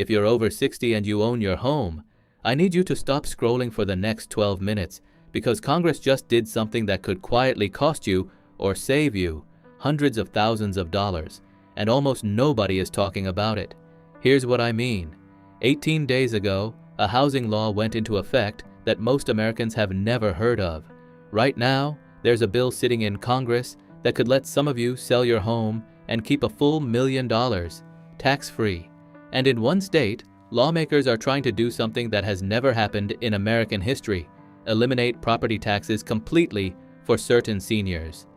If you're over 60 and you own your home, I need you to stop scrolling for the next 12 minutes because Congress just did something that could quietly cost you or save you hundreds of thousands of dollars, and almost nobody is talking about it. Here's what I mean. 18 days ago, a housing law went into effect that most Americans have never heard of. Right now, there's a bill sitting in Congress that could let some of you sell your home and keep a full $1 million, tax-free. And in one state, lawmakers are trying to do something that has never happened in American history: eliminate property taxes completely for certain seniors.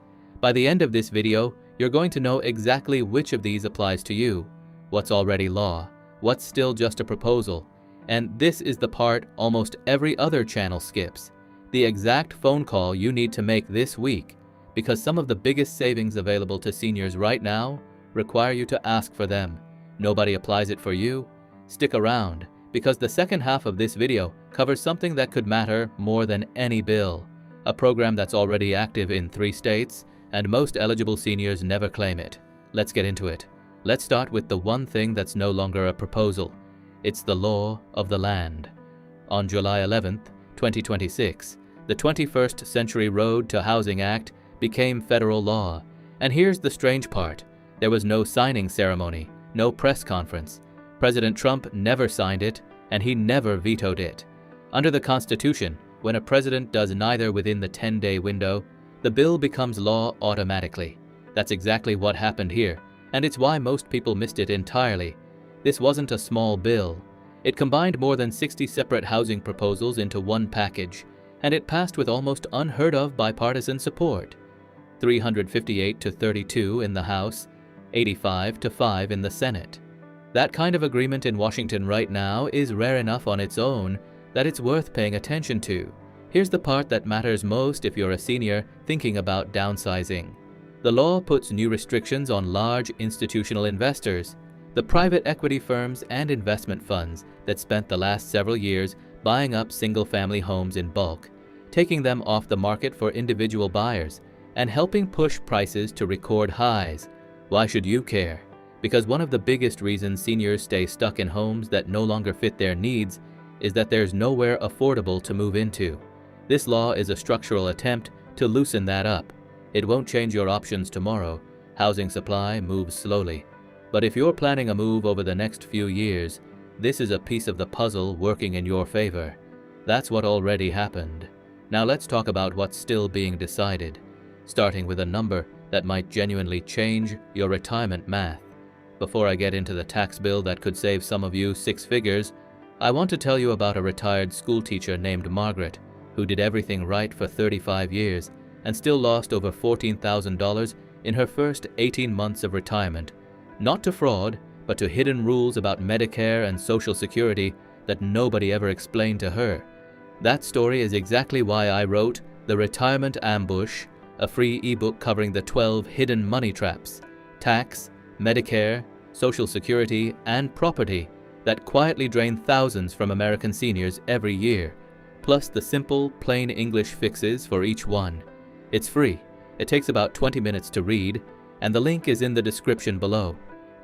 By the end of this video, you're going to know exactly which of these applies to you, what's already law, what's still just a proposal, and this is the part almost every other channel skips: the exact phone call you need to make this week, because some of the biggest savings available to seniors right now require you to ask for them. Nobody applies it for you. Stick around, because the second half of this video covers something that could matter more than any bill, a program that's already active in 3 states, and most eligible seniors never claim it. Let's get into it. Let's start with the one thing that's no longer a proposal. It's the law of the land. On July 11th, 2026, the 21st Century Road to Housing Act became federal law. And here's the strange part. There was no signing ceremony, no press conference. President Trump never signed it, and he never vetoed it. Under the Constitution, when a president does neither within the 10-day window, the bill becomes law automatically. That's exactly what happened here, and it's why most people missed it entirely. This wasn't a small bill. It combined more than 60 separate housing proposals into one package, and it passed with almost unheard-of bipartisan support. 358 to 32 in the House, 85 to 5 in the Senate. That kind of agreement in Washington right now is rare enough on its own that it's worth paying attention to. Here's the part that matters most if you're a senior thinking about downsizing. The law puts new restrictions on large institutional investors, the private equity firms and investment funds that spent the last several years buying up single-family homes in bulk, taking them off the market for individual buyers, and helping push prices to record highs. Why should you care? Because one of the biggest reasons seniors stay stuck in homes that no longer fit their needs is that there's nowhere affordable to move into. This law is a structural attempt to loosen that up. It won't change your options tomorrow. Housing supply moves slowly. But if you're planning a move over the next few years, this is a piece of the puzzle working in your favor. That's what already happened. Now let's talk about what's still being decided, starting with a number that might genuinely change your retirement math. Before I get into the tax bill that could save some of you 6 figures, I want to tell you about a retired school teacher named Margaret, who did everything right for 35 years and still lost over $14,000 in her first 18 months of retirement, not to fraud, but to hidden rules about Medicare and Social Security that nobody ever explained to her. That story is exactly why I wrote The Retirement Ambush, a free ebook covering the 12 hidden money traps, tax, Medicare, Social Security, and property that quietly drain thousands from American seniors every year, plus the simple, plain English fixes for each one. It's free. It takes about 20 minutes to read, and the link is in the description below.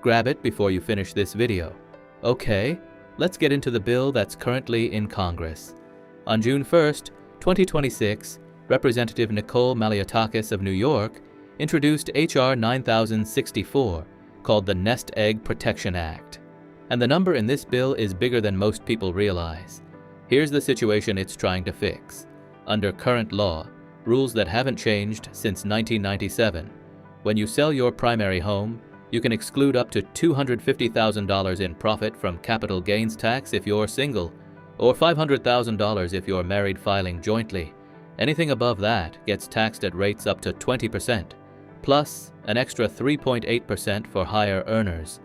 Grab it before you finish this video. Okay, let's get into the bill that's currently in Congress. On June 1st, 2026, Representative Nicole Maliotakis of New York introduced H.R. 9064, called the Nest Egg Protection Act. And the number in this bill is bigger than most people realize. Here's the situation it's trying to fix. Under current law, rules that haven't changed since 1997, when you sell your primary home, you can exclude up to $250,000 in profit from capital gains tax if you're single, or $500,000 if you're married filing jointly. Anything above that gets taxed at rates up to 20%, plus an extra 3.8% for higher earners.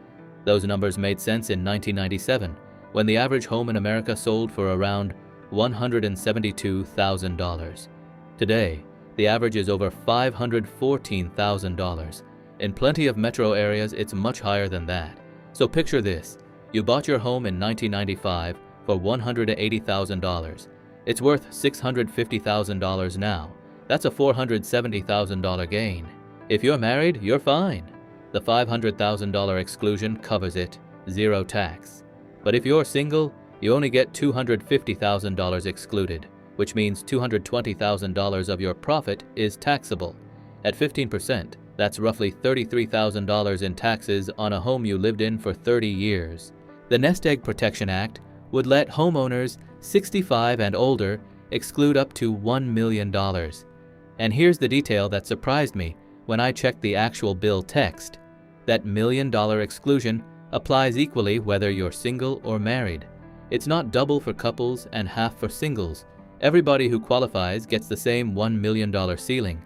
Those numbers made sense in 1997, when the average home in America sold for around $172,000. Today, the average is over $514,000. In plenty of metro areas, it's much higher than that. So picture this. You bought your home in 1995 for $180,000. It's worth $650,000 now. That's a $470,000 gain. If you're married, you're fine. The $500,000 exclusion covers it, zero tax. But if you're single, you only get $250,000 excluded, which means $220,000 of your profit is taxable. At 15%, that's roughly $33,000 in taxes on a home you lived in for 30 years. The Nest Egg Protection Act would let homeowners 65 and older exclude up to $1 million. And here's the detail that surprised me when I checked the actual bill text. That $1 million exclusion applies equally whether you're single or married. It's not double for couples and half for singles. Everybody who qualifies gets the same $1 million ceiling.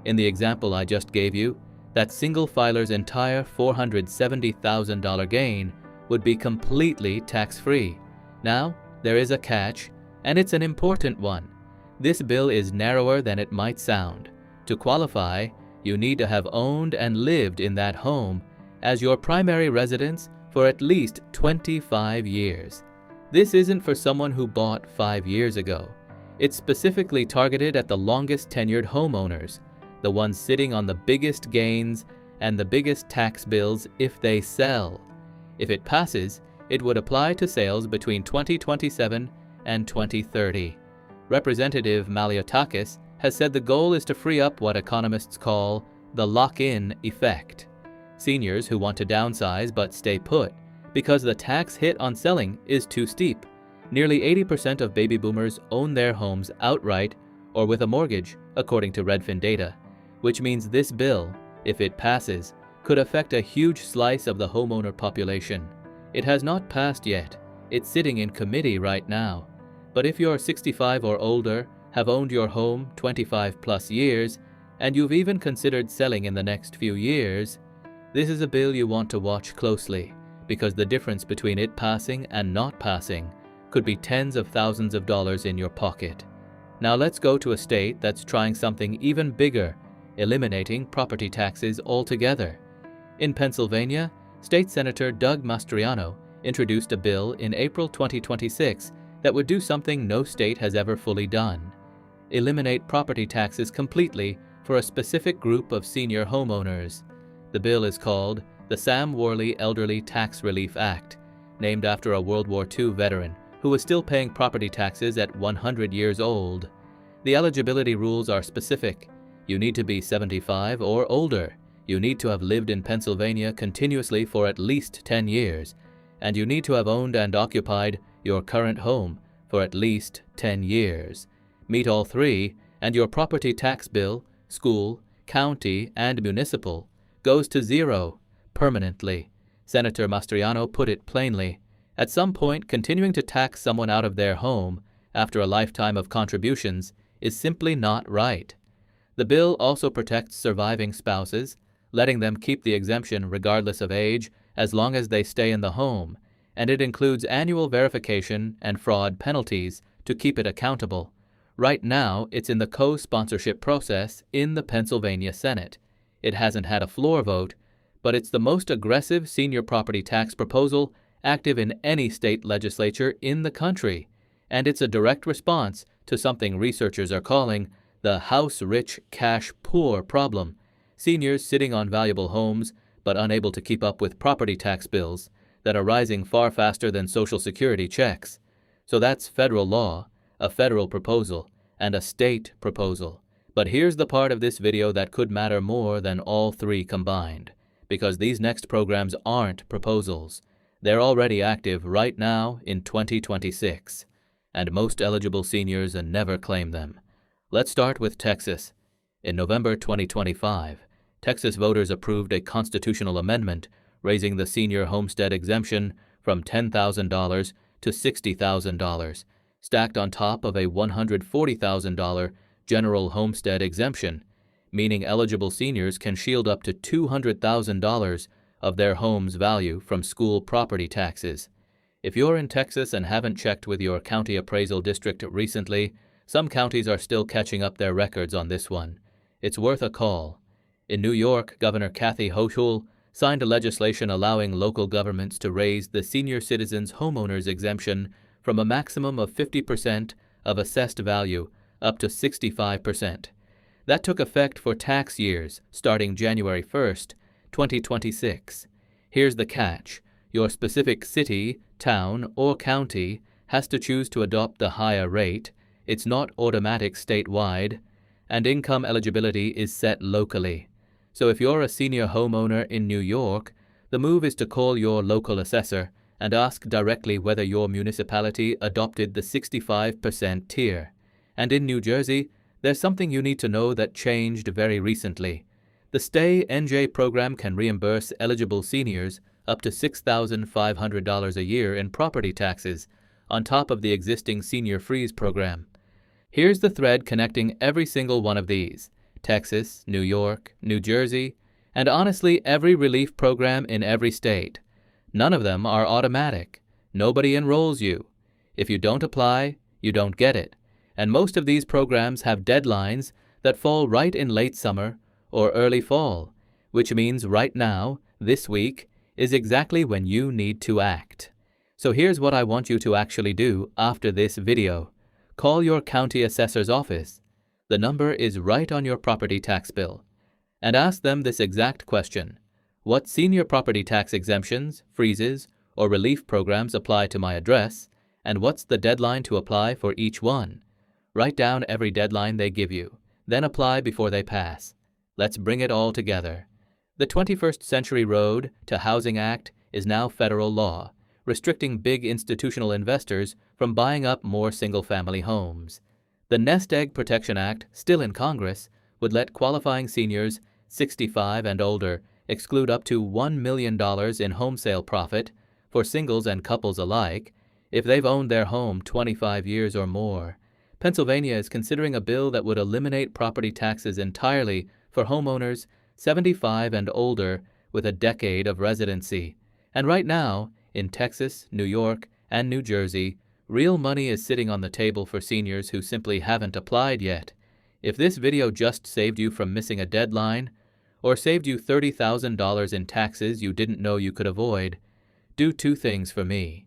In the example I just gave you, that single filer's entire $470,000 gain would be completely tax-free. Now, there is a catch, and it's an important one. This bill is narrower than it might sound. To qualify, you need to have owned and lived in that home as your primary residence for at least 25 years. This isn't for someone who bought 5 years ago. It's specifically targeted at the longest tenured homeowners, the ones sitting on the biggest gains and the biggest tax bills if they sell. If it passes, it would apply to sales between 2027 and 2030. Representative Maliotakis has said the goal is to free up what economists call the lock-in effect. Seniors who want to downsize but stay put because the tax hit on selling is too steep. Nearly 80% of baby boomers own their homes outright or with a mortgage, according to Redfin data, which means this bill, if it passes, could affect a huge slice of the homeowner population. It has not passed yet. It's sitting in committee right now. But if you're 65 or older, have owned your home 25 plus years, and you've even considered selling in the next few years, this is a bill you want to watch closely, because the difference between it passing and not passing could be tens of thousands of dollars in your pocket. Now let's go to a state that's trying something even bigger, eliminating property taxes altogether. In Pennsylvania, State Senator Doug Mastriano introduced a bill in April 2026 that would do something no state has ever fully done: eliminate property taxes completely for a specific group of senior homeowners. The bill is called the Sam Worley Elderly Tax Relief Act, named after a World War II veteran who was still paying property taxes at 100 years old. The eligibility rules are specific. You need to be 75 or older. You need to have lived in Pennsylvania continuously for at least 10 years, and you need to have owned and occupied your current home for at least 10 years. Meet all three, and your property tax bill, school, county, and municipal, goes to zero permanently. Senator Mastriano put it plainly. At some point, continuing to tax someone out of their home after a lifetime of contributions is simply not right. The bill also protects surviving spouses, letting them keep the exemption regardless of age as long as they stay in the home, and it includes annual verification and fraud penalties to keep it accountable. Right now, it's in the co-sponsorship process in the Pennsylvania Senate. It hasn't had a floor vote, but it's the most aggressive senior property tax proposal active in any state legislature in the country, and it's a direct response to something researchers are calling the house-rich, cash-poor problem: seniors sitting on valuable homes but unable to keep up with property tax bills that are rising far faster than Social Security checks. So that's federal law, a federal proposal, and a state proposal. But here's the part of this video that could matter more than all three combined, because these next programs aren't proposals. They're already active right now in 2026, and most eligible seniors never claim them. Let's start with Texas. In November 2025, Texas voters approved a constitutional amendment raising the senior homestead exemption from $10,000 to $60,000, stacked on top of a $140,000 general homestead exemption, meaning eligible seniors can shield up to $200,000 of their home's value from school property taxes. If you're in Texas and haven't checked with your county appraisal district recently, some counties are still catching up their records on this one. It's worth a call. In New York, Governor Kathy Hochul signed a legislation allowing local governments to raise the senior citizens homeowners exemption from a maximum of 50% of assessed value up to 65%. That took effect for tax years starting January 1st, 2026. Here's the catch: your specific city, town, or county has to choose to adopt the higher rate. It's not automatic statewide, and income eligibility is set locally. So if you're a senior homeowner in New York, the move is to call your local assessor and ask directly whether your municipality adopted the 65% tier. And in New Jersey, there's something you need to know that changed very recently. The Stay NJ program can reimburse eligible seniors up to $6,500 a year in property taxes, on top of the existing Senior Freeze program. Here's the thread connecting every single one of these: Texas, New York, New Jersey, and honestly every relief program in every state. None of them are automatic. Nobody enrolls you. If you don't apply, you don't get it. And most of these programs have deadlines that fall right in late summer or early fall, which means right now, this week, is exactly when you need to act. So here's what I want you to actually do after this video. Call your county assessor's office. The number is right on your property tax bill. And ask them this exact question: what senior property tax exemptions, freezes, or relief programs apply to my address, and what's the deadline to apply for each one? Write down every deadline they give you, then apply before they pass. Let's bring it all together. The 21st Century Road to Housing Act is now federal law, restricting big institutional investors from buying up more single-family homes. The Nest Egg Protection Act, still in Congress, would let qualifying seniors 65 and older exclude up to $1 million in home sale profit for singles and couples alike if they've owned their home 25 years or more. Pennsylvania is considering a bill that would eliminate property taxes entirely for homeowners 75 and older with a decade of residency. And right now, in Texas, New York, and New Jersey, real money is sitting on the table for seniors who simply haven't applied yet. If this video just saved you from missing a deadline, or saved you $30,000 in taxes you didn't know you could avoid, do two things for me.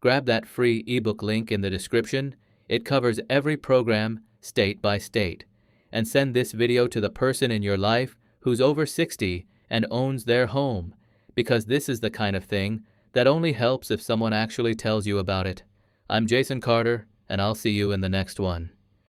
Grab that free ebook link in the description. It covers every program, state by state. And send this video to the person in your life who's over 60 and owns their home, because this is the kind of thing that only helps if someone actually tells you about it. I'm Jason Carter, and I'll see you in the next one.